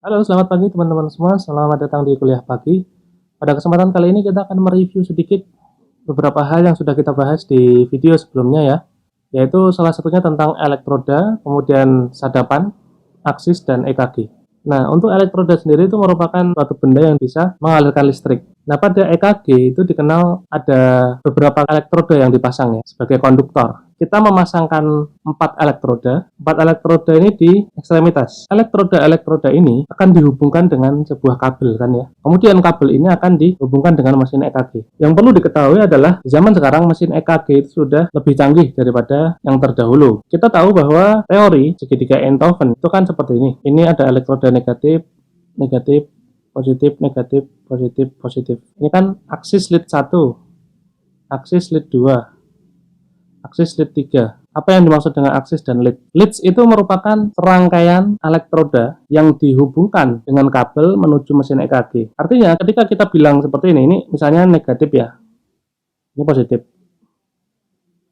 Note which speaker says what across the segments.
Speaker 1: Halo, selamat pagi teman-teman semua. Selamat datang di kuliah pagi. Pada kesempatan kali ini kita akan mereview sedikit beberapa hal yang sudah kita bahas di video sebelumnya ya, yaitu salah satunya tentang elektroda, kemudian sadapan, aksis, dan EKG. Nah, untuk elektroda sendiri itu merupakan suatu benda yang bisa mengalirkan listrik. Nah, pada EKG itu dikenal ada beberapa elektroda yang dipasang ya sebagai konduktor. Kita memasangkan 4 elektroda ini di ekstremitas. Elektroda-elektroda ini akan dihubungkan dengan sebuah kabel kan ya. Kemudian kabel ini akan dihubungkan dengan mesin EKG. Yang perlu diketahui adalah di zaman sekarang mesin EKG itu sudah lebih canggih daripada yang terdahulu. Kita tahu bahwa teori segitiga Enthoven itu kan seperti ini. Ini ada elektroda negatif, negatif, positif, negatif, positif, positif. Ini kan aksis lead 1, aksis lead 2, aksis lead 3. Apa yang dimaksud dengan aksis dan lead? Leads itu merupakan serangkaian elektroda yang dihubungkan dengan kabel menuju mesin EKG. Artinya ketika kita bilang seperti ini misalnya negatif ya, ini positif.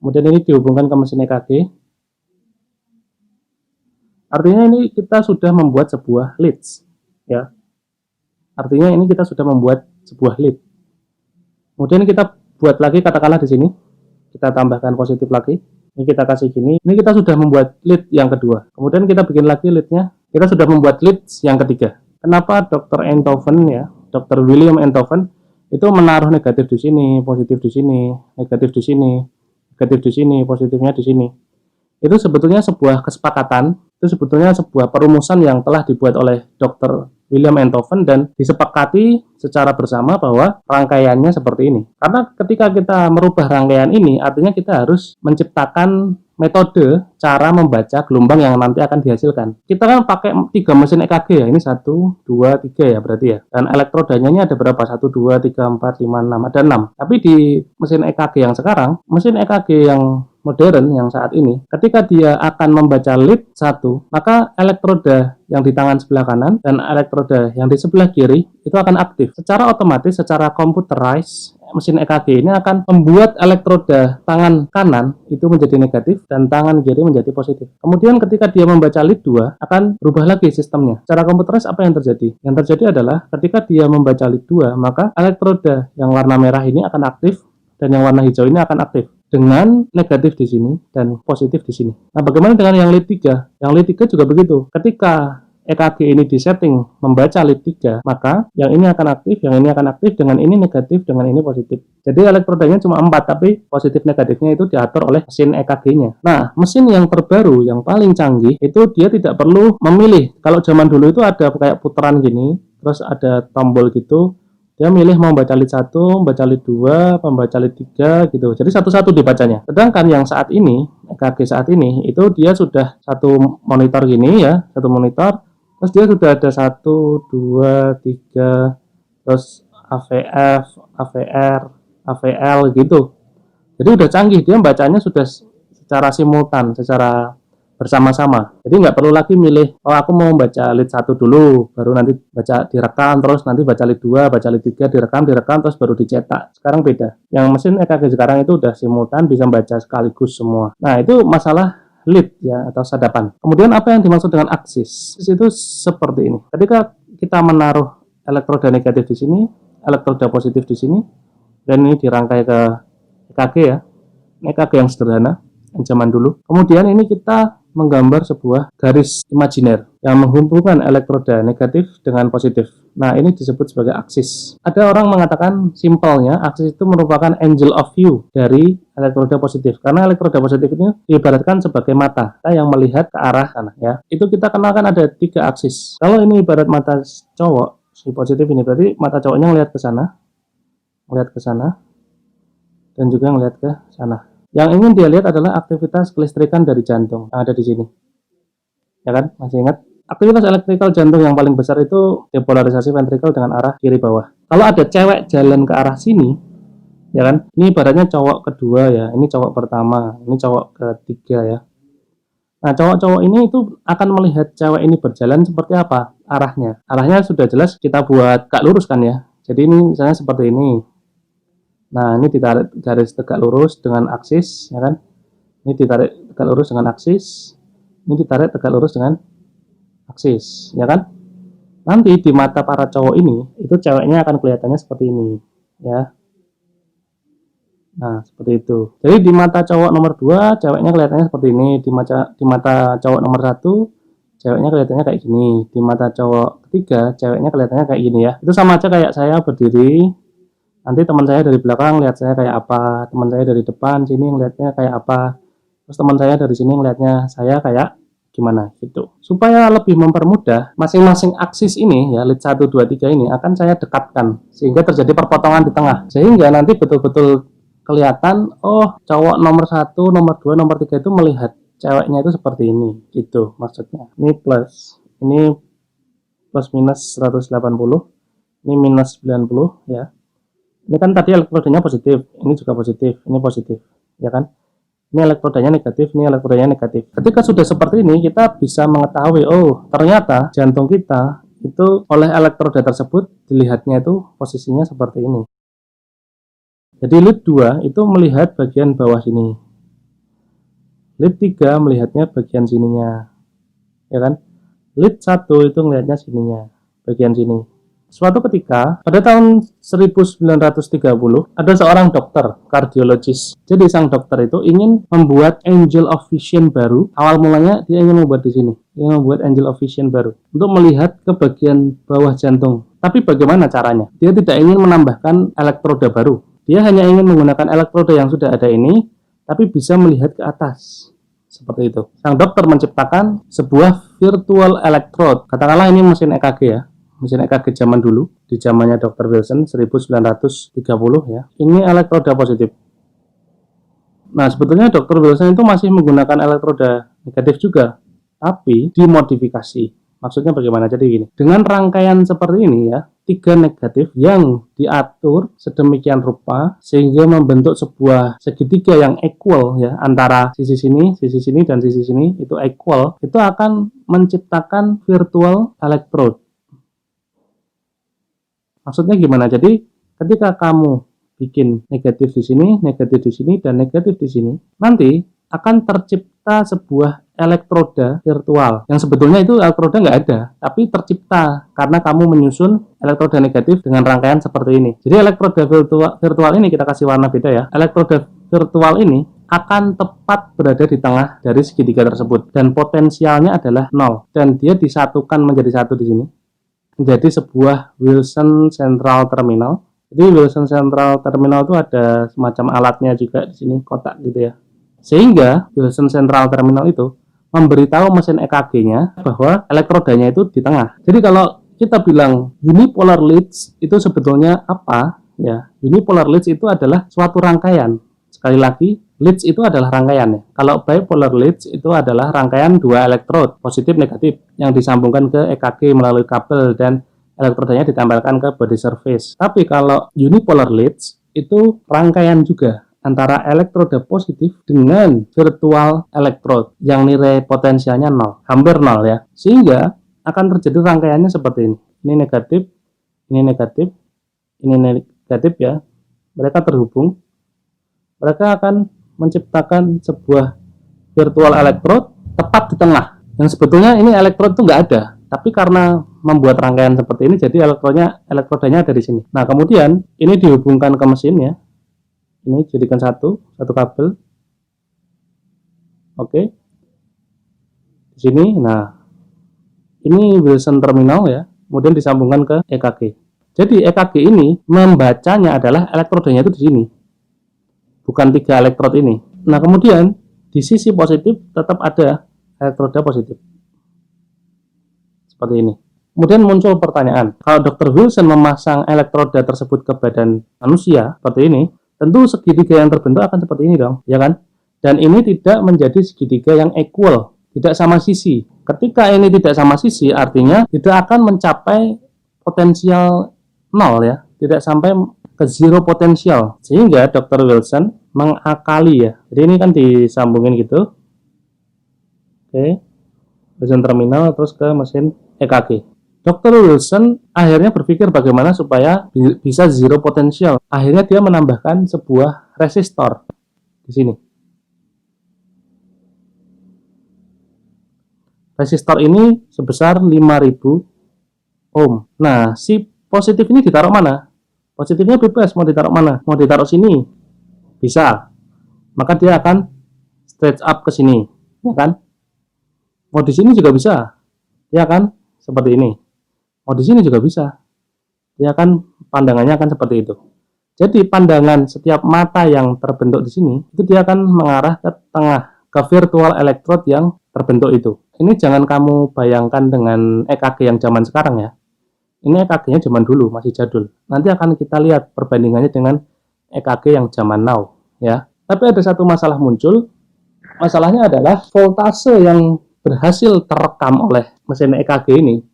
Speaker 1: Kemudian ini dihubungkan ke mesin EKG. Artinya ini kita sudah membuat sebuah leads, ya. Artinya ini kita sudah membuat sebuah lead. Kemudian kita buat lagi katakanlah di sini, kita tambahkan positif lagi. Ini kita kasih gini. Ini kita sudah membuat lead yang kedua. Kemudian kita bikin lagi leadnya. Kita sudah membuat lead yang ketiga. Kenapa Dr. Enthoven ya, Dr. William Enthoven itu menaruh negatif di sini, positif di sini, negatif di sini, negatif di sini, positifnya di sini. Itu sebetulnya sebuah kesepakatan, itu sebetulnya sebuah perumusan yang telah dibuat oleh Dr. William Enthoven dan disepakati secara bersama bahwa rangkaiannya seperti ini. Karena ketika kita merubah rangkaian ini, artinya kita harus menciptakan metode cara membaca gelombang yang nanti akan dihasilkan. Kita kan pakai 3 mesin EKG ya, ini 1, 2, 3 ya berarti ya. Dan elektrodanya ini ada berapa? 1, 2, 3, 4, 5, 6, ada 6. Tapi di mesin EKG yang sekarang, mesin EKG yang modern yang saat ini, ketika dia akan membaca lead 1, maka elektroda yang di tangan sebelah kanan dan elektroda yang di sebelah kiri itu akan aktif. Secara otomatis, secara computerized, mesin EKG ini akan membuat elektroda tangan kanan itu menjadi negatif dan tangan kiri menjadi positif. Kemudian ketika dia membaca lead 2, akan berubah lagi sistemnya. Secara computerized apa yang terjadi? Yang terjadi adalah ketika dia membaca lead 2, maka elektroda yang warna merah ini akan aktif dan yang warna hijau ini akan aktif dengan negatif di sini dan positif di sini. Nah, bagaimana dengan yang lead 3? Yang lead 3 juga begitu. Ketika EKG ini disetting membaca lead 3, maka yang ini akan aktif, yang ini akan aktif, dengan ini negatif, dengan ini positif. Jadi elektrodanya cuma 4, tapi positif negatifnya itu diatur oleh mesin EKG-nya. Nah, mesin yang terbaru, yang paling canggih, itu dia tidak perlu memilih. Kalau zaman dulu itu ada kayak putaran gini, terus ada tombol gitu, dia milih mau baca lead 1, baca lead 2, membaca lead 3 gitu. Jadi satu-satu dibacanya. Sedangkan yang saat ini, EKG saat ini, itu dia sudah satu monitor gini ya, satu monitor. Terus dia sudah ada 1, 2, 3, terus AVF, AVR, AVL gitu. Jadi udah canggih, dia bacanya sudah secara simultan, secara bersama-sama. Jadi nggak perlu lagi milih, oh aku mau baca lead 1 dulu, baru nanti baca direkam, terus nanti baca lead 2, baca lead 3, direkam, terus baru dicetak. Sekarang beda. Yang mesin EKG sekarang itu udah simultan, bisa baca sekaligus semua. Nah, itu masalah lead ya atau sadapan. Kemudian apa yang dimaksud dengan aksis? Itu seperti ini. Ketika kita menaruh elektroda negatif di sini, elektroda positif di sini, dan ini dirangkai ke EKG ya. EKG yang sederhana, yang zaman dulu. Kemudian ini kita menggambar sebuah garis imajiner yang menghubungkan elektroda negatif dengan positif. Nah, ini disebut sebagai aksis. Ada orang mengatakan simpelnya aksis itu merupakan angle of view dari elektroda positif. Karena elektroda positif ini diibaratkan sebagai mata yang melihat ke arah sana ya. Itu kita kenalkan ada 3 aksis. Kalau ini ibarat mata cowok, si positif ini berarti mata cowoknya melihat ke sana, dan juga melihat ke sana. Yang ingin dia lihat adalah aktivitas kelistrikan dari jantung yang ada di sini. Ya kan? Masih ingat? Aktivitas elektrikal jantung yang paling besar itu depolarisasi ventrikel dengan arah kiri bawah. Kalau ada cewek jalan ke arah sini, ya kan? Ini ibaratnya cowok kedua ya, ini cowok pertama, ini cowok ketiga ya. Nah, cowok-cowok ini itu akan melihat cewek ini berjalan seperti apa arahnya. Arahnya sudah jelas kita buat gak lurus kan ya. Jadi ini misalnya seperti ini. Nah, ini ditarik garis tegak lurus dengan aksis, ya kan? Ini ditarik tegak lurus dengan aksis. Ini ditarik tegak lurus dengan aksis, ya kan? Nanti di mata para cowok ini, itu ceweknya akan kelihatannya seperti ini, ya. Nah, seperti itu. Jadi di mata cowok nomor 2, ceweknya kelihatannya seperti ini. Di mata cowok nomor 1, ceweknya kelihatannya kayak gini. Di mata cowok ketiga, ceweknya kelihatannya kayak gini ya. Itu sama aja kayak saya berdiri. Nanti teman saya dari belakang lihat saya kayak apa. Teman saya dari depan sini ngelihatnya kayak apa. Terus teman saya dari sini ngelihatnya saya kayak gimana gitu. Supaya lebih mempermudah, masing-masing aksis ini ya, lead 1, 2, 3 ini akan saya dekatkan sehingga terjadi perpotongan di tengah. Sehingga nanti betul-betul kelihatan, oh cowok nomor 1, nomor 2, nomor 3 itu melihat ceweknya itu seperti ini gitu maksudnya. Ini plus, ini plus minus 180, ini minus 90 ya. Ini kan tadi elektrodanya positif, ini juga positif, ini positif ya kan. Ini elektrodanya negatif, ini elektrodanya negatif. Ketika sudah seperti ini, kita bisa mengetahui, oh ternyata jantung kita itu oleh elektroda tersebut dilihatnya itu posisinya seperti ini. Jadi lead 2 itu melihat bagian bawah sini. Lead 3 melihatnya bagian sininya. Ya kan? Lead 1 itu melihatnya sininya, bagian sini. Suatu ketika, pada tahun 1930, ada seorang dokter, kardiologis. Jadi sang dokter itu ingin membuat angel of vision baru. Awal mulanya dia ingin membuat di sini. Dia membuat angel of vision baru untuk melihat ke bagian bawah jantung. Tapi bagaimana caranya? Dia tidak ingin menambahkan elektroda baru. Dia hanya ingin menggunakan elektroda yang sudah ada ini, tapi bisa melihat ke atas. Seperti itu. Sang dokter menciptakan sebuah virtual electrode. Katakanlah ini mesin EKG ya. Mesin EKG zaman dulu, di zamannya Dr. Wilson 1930 ya. Ini elektroda positif. Nah, sebetulnya Dr. Wilson itu masih menggunakan elektroda negatif juga, tapi dimodifikasi. Maksudnya bagaimana? Jadi gini, dengan rangkaian seperti ini ya, 3 negatif yang diatur sedemikian rupa sehingga membentuk sebuah segitiga yang equal ya, antara sisi sini, dan sisi sini itu equal, itu akan menciptakan virtual electrode. Maksudnya gimana? Jadi ketika kamu bikin negatif di sini, dan negatif di sini, nanti akan tercipta sebuah elektroda virtual yang sebetulnya itu elektroda nggak ada, tapi tercipta karena kamu menyusun elektroda negatif dengan rangkaian seperti ini. Jadi elektroda virtual ini kita kasih warna beda ya. Elektroda virtual ini akan tepat berada di tengah dari segitiga tersebut dan potensialnya adalah 0 dan dia disatukan menjadi satu di sini, menjadi sebuah Wilson Central Terminal. Jadi Wilson Central Terminal itu ada semacam alatnya juga di sini, kotak gitu ya. Sehingga Wilson Central Terminal itu memberitahu mesin EKG-nya bahwa elektrodanya itu di tengah. Jadi kalau kita bilang unipolar leads itu sebetulnya apa? Ya, unipolar leads itu adalah suatu rangkaian. Sekali lagi, leads itu adalah rangkaian ya. Kalau bipolar leads itu adalah rangkaian 2 elektrod, positif negatif, yang disambungkan ke EKG melalui kabel dan elektrodanya ditempelkan ke body surface. Tapi kalau unipolar leads itu rangkaian juga antara elektroda positif dengan virtual electrode yang nilai potensialnya 0, hampir 0 ya. Sehingga akan terjadi rangkaiannya seperti ini. Ini negatif, ini negatif, ini negatif ya. Mereka terhubung. Mereka akan menciptakan sebuah virtual electrode tepat di tengah. Yang sebetulnya ini elektrode itu nggak ada, tapi karena membuat rangkaian seperti ini, jadi elektrodanya ada di sini. Nah, kemudian ini dihubungkan ke mesin ya. Ini jadikan satu kabel. Oke. Di sini, nah, ini Wilson terminal ya. Kemudian disambungkan ke EKG. Jadi EKG ini membacanya adalah elektrodanya itu di sini, bukan 3 elektrod ini. Nah, kemudian di sisi positif tetap ada elektroda positif. Seperti ini. Kemudian muncul pertanyaan, kalau Dr. Wilson memasang elektroda tersebut ke badan manusia seperti ini, tentu segitiga yang terbentuk akan seperti ini dong, ya kan? Dan ini tidak menjadi segitiga yang equal, tidak sama sisi. Ketika ini tidak sama sisi, artinya tidak akan mencapai potensial 0 ya, tidak sampai ke zero potensial. Sehingga Dr. Wilson mengakali ya. Jadi ini kan disambungin gitu. Oke. Wilson terminal terus ke mesin EKG. Dr. Wilson akhirnya berpikir bagaimana supaya bisa zero potensial. Akhirnya dia menambahkan sebuah resistor di sini. Resistor ini sebesar 5000 ohm. Nah, si positif ini ditaruh mana? Positifnya bebas, mau ditaruh mana? Mau ditaruh sini, bisa. Maka dia akan stretch up ke sini, ya kan? Mau di sini juga bisa, ya kan? Seperti ini. Mau di sini juga bisa, ya kan? Pandangannya akan seperti itu. Jadi pandangan setiap mata yang terbentuk di sini itu dia akan mengarah ke tengah, ke virtual electrode yang terbentuk itu. Ini jangan kamu bayangkan dengan EKG yang zaman sekarang ya. Ini EKG-nya zaman dulu, masih jadul. Nanti akan kita lihat perbandingannya dengan EKG yang zaman now ya. Tapi ada satu masalah muncul. Masalahnya adalah voltase yang berhasil terekam oleh mesin EKG ini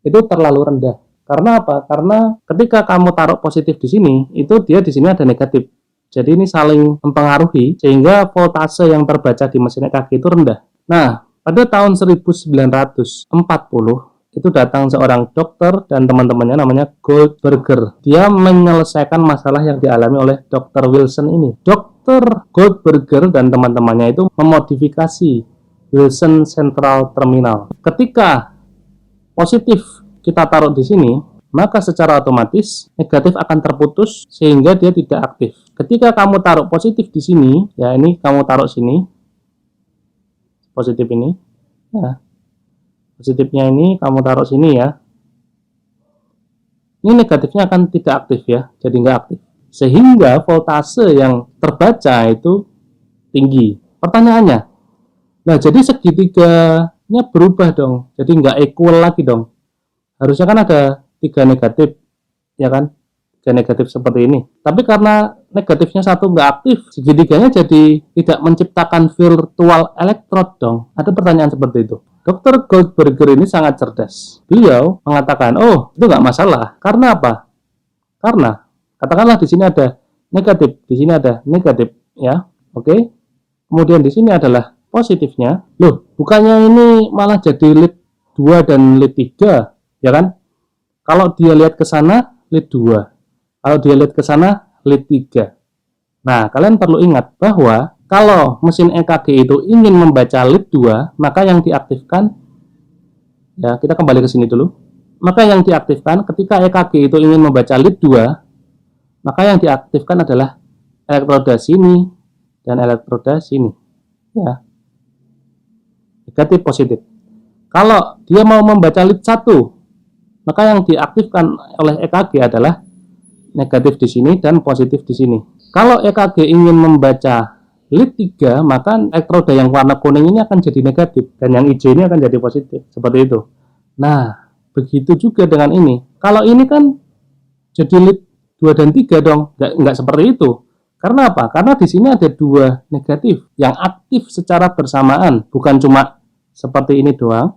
Speaker 1: itu terlalu rendah. Karena apa? Karena ketika kamu taruh positif di sini, itu dia di sini ada negatif. Jadi ini saling mempengaruhi sehingga voltase yang terbaca di mesin EKG itu rendah. Nah, pada tahun 1940 itu datang seorang dokter dan teman-temannya namanya Goldberger. Dia menyelesaikan masalah yang dialami oleh Dr. Wilson ini. Dr. Goldberger dan teman-temannya itu memodifikasi Wilson Central Terminal. Ketika positif kita taruh di sini, maka secara otomatis negatif akan terputus sehingga dia tidak aktif. Ketika kamu taruh positif di sini, ya ini kamu taruh sini, positif ini, ya positifnya ini kamu taruh sini ya. Ini negatifnya akan tidak aktif ya, jadi nggak aktif. Sehingga voltase yang terbaca itu tinggi. Pertanyaannya, nah jadi segitiganya berubah dong, jadi nggak equal lagi dong. Harusnya kan ada 3 negatif, ya kan? 3 negatif seperti ini. Tapi karena negatifnya satu nggak aktif, segitiganya jadi tidak menciptakan virtual electrode dong. Ada pertanyaan seperti itu. Dr. Goldberger ini sangat cerdas. Beliau mengatakan, oh itu nggak masalah. Karena apa? Karena katakanlah di sini ada negatif, di sini ada negatif, ya, oke. Kemudian di sini adalah positifnya. Loh, bukannya ini malah jadi lead 2 dan lead 3, ya kan? Kalau dia lihat ke sana, lead 2. Kalau dia lihat ke sana, lead 3. Nah, kalian perlu ingat bahwa kalau mesin EKG itu ingin membaca lead 2, maka yang diaktifkan, ya kita kembali ke sini dulu. Maka yang diaktifkan ketika EKG itu ingin membaca lead 2, maka yang diaktifkan adalah elektroda sini dan elektroda sini. Ya. Negatif positif. Kalau dia mau membaca lead 1, maka yang diaktifkan oleh EKG adalah negatif di sini dan positif di sini. Kalau EKG ingin membaca lead 3, maka elektroda yang warna kuning ini akan jadi negatif dan yang hijau ini akan jadi positif. Seperti itu. Nah, begitu juga dengan ini. Kalau ini kan jadi lead 2 dan 3 dong. Nggak seperti itu. Karena apa? Karena di sini ada 2 negatif yang aktif secara bersamaan. Bukan cuma seperti ini doang.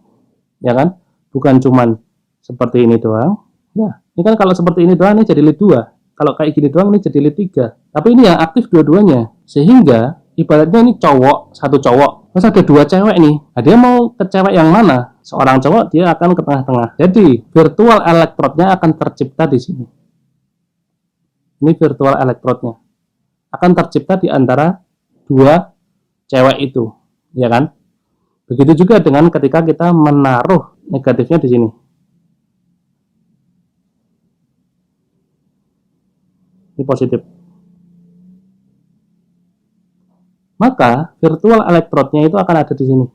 Speaker 1: Ya kan? Bukan cuma seperti ini doang. Ya, ini kan kalau seperti ini doang ini jadi lead 2. Kalau kayak gini doang ini jadi lead 3. Tapi ini yang aktif dua-duanya. Sehingga ibaratnya ini cowok, satu cowok. Terus ada 2 cewek nih. Nah, dia mau ke cewek yang mana? Seorang cowok dia akan ke tengah-tengah. Jadi, virtual electrode-nya akan tercipta di sini. Ini virtual electrode-nya. Akan tercipta di antara 2 cewek itu, ya kan? Begitu juga dengan ketika kita menaruh negatifnya di sini. Ini positif. Maka virtual electrode-nya itu akan ada di sini.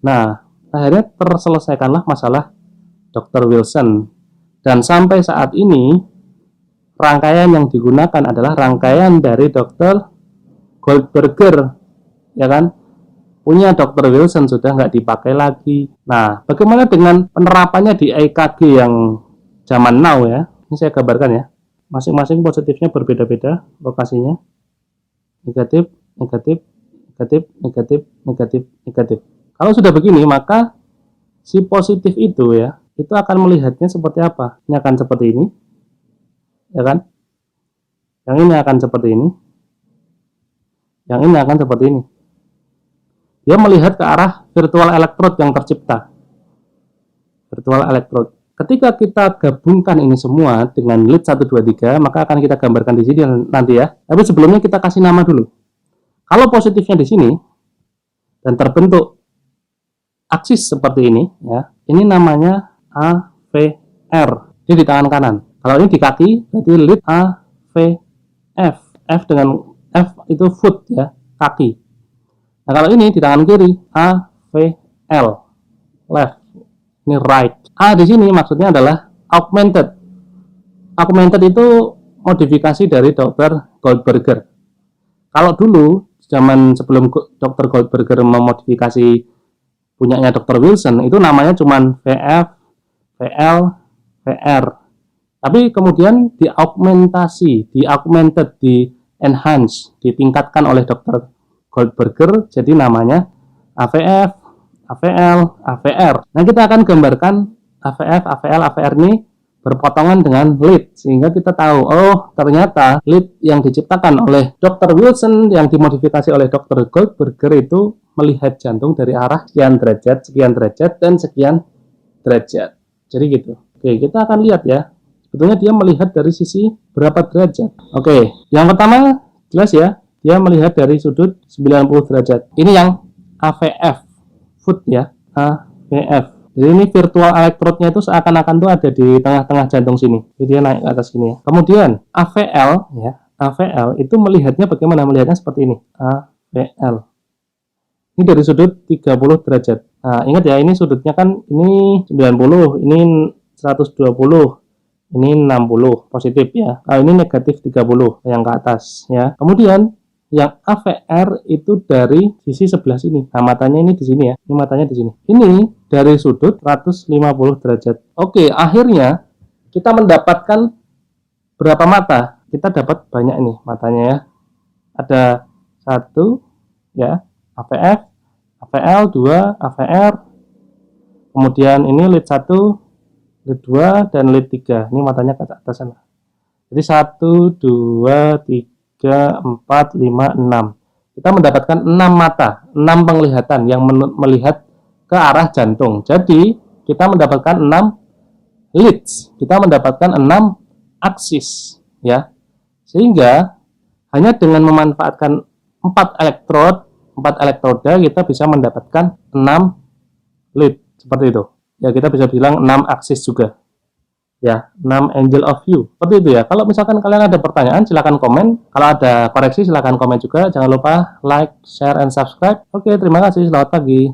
Speaker 1: Nah, akhirnya terselesaikanlah masalah Dr. Wilson. Dan sampai saat ini rangkaian yang digunakan adalah rangkaian dari Dr. Goldberger, ya kan? Punya Dr. Wilson sudah nggak dipakai lagi. Nah, bagaimana dengan penerapannya di EKG yang zaman now ya? Ini saya gambarkan ya. Masing-masing positifnya berbeda-beda lokasinya. Negatif, negatif, negatif, negatif, negatif, negatif. Kalau sudah begini, maka si positif itu ya, itu akan melihatnya seperti apa? Ini akan seperti ini, ya kan? Yang ini akan seperti ini. Yang ini akan seperti ini. Dia melihat ke arah virtual electrode yang tercipta. Virtual electrode. Ketika kita gabungkan ini semua dengan lead 1, 2, 3, maka akan kita gambarkan di sini nanti ya. Tapi sebelumnya kita kasih nama dulu. Kalau positifnya di sini dan terbentuk aksis seperti ini, ya, ini namanya AV R, ini di tangan kanan. Kalau ini di kaki, berarti lead AVF. F dengan F itu foot ya, kaki. Nah kalau ini di tangan kiri, AVL, left. Ini right. A di sini maksudnya adalah augmented. Augmented itu modifikasi dari Dr. Goldberger. Kalau dulu zaman sebelum Dr. Goldberger memodifikasi punyanya Dr. Wilson, itu namanya cuma VF, VL, VR. Tapi kemudian diaugmentasi, di-augmented, di-enhance, ditingkatkan oleh Dr. Goldberger, jadi namanya AVF, AVL, AVR. Nah, kita akan gambarkan AVF, AVL, AVR ini berpotongan dengan lead, sehingga kita tahu, oh ternyata lead yang diciptakan oleh Dr. Wilson yang dimodifikasi oleh Dr. Goldberger itu melihat jantung dari arah sekian derajat, dan sekian derajat. Jadi gitu. Oke, kita akan lihat ya. Sebetulnya dia melihat dari sisi berapa derajat. Oke, yang pertama jelas ya, dia melihat dari sudut 90 derajat. Ini yang AVF, foot ya, AVF. Jadi ini virtual electrode-nya itu seakan-akan tuh ada di tengah-tengah jantung sini. Jadi dia naik ke atas sini ya. Kemudian AVL ya, AVL itu melihatnya bagaimana? Melihatnya seperti ini. AVL. Ini dari sudut 30 derajat. Nah, ingat ya, ini sudutnya kan ini 90, ini 120. Ini 60 positif ya. Nah, ini negatif 30 yang ke atas ya. Kemudian yang AVR itu dari sisi sebelah sini. Nah, matanya ini di sini ya. Ini matanya di sini. Ini dari sudut 150 derajat. Oke, akhirnya kita mendapatkan berapa mata? Kita dapat banyak nih matanya ya. Ada 1 ya, AVF, AVL, 2, AVR. Kemudian ini lead 1, lead 2, dan lead 3. Ini matanya ke atas sana. Jadi 1, 2, 3, 4, 5, 6. Kita mendapatkan 6 mata, 6 penglihatan yang melihat ke arah jantung. Jadi kita mendapatkan 6 leads, kita mendapatkan 6 aksis ya. Sehingga hanya dengan memanfaatkan 4 elektroda kita bisa mendapatkan 6 lead seperti itu. Ya, kita bisa bilang 6 aksis juga. Ya, 6 angle of view. Seperti itu ya. Kalau misalkan kalian ada pertanyaan silahkan komen. Kalau ada koreksi silahkan komen juga. Jangan lupa like, share, and subscribe. Oke, terima kasih. Selamat pagi.